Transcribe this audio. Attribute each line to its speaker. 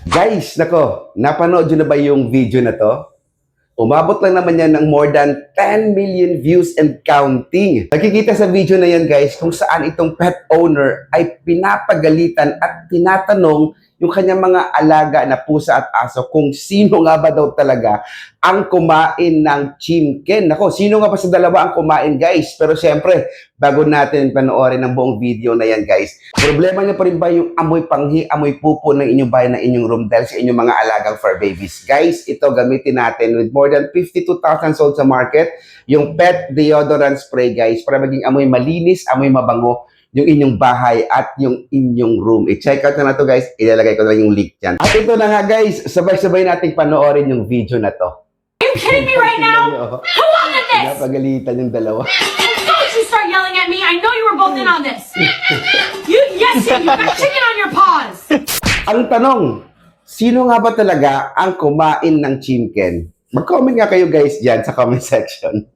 Speaker 1: Guys, nako, napanood nyo na ba yung video na to? Umabot lang naman yan ng more than 10 million views and counting. Nakikita sa video na yan guys kung saan itong pet owner ay pinapagalitan at tinatanong yung kanyang mga alaga na pusa at aso kung sino nga ba daw talaga ang kumain ng chimken. Nako, sino nga ba sa dalawa ang kumain guys? Pero syempre, bago natin panoorin ang buong video na yan guys, problema niyo pa rin ba yung amoy panghi, amoy pupo ng inyong bahay, ng inyong room dahil sa inyong mga alagang fur babies? Guys, ito gamitin natin with more than 52,000 sold sa market, yung pet deodorant spray guys, para maging amoy malinis, amoy mabango yung inyong bahay at yung inyong room. I-check out na to guys, ilalagay ko na yung link dyan. At ito na nga guys, sabay-sabay nating panoorin yung video na to.
Speaker 2: Are you kidding me right now? Who wanted this?
Speaker 1: Napagalitan yung dalawa.
Speaker 2: Don't you start yelling at me. I know you were both in on this. Yes, you got chicken on your paws.
Speaker 1: Ang tanong, sino nga ba talaga ang kumain ng chimken? Mag-comment nga kayo guys dyan sa comment section.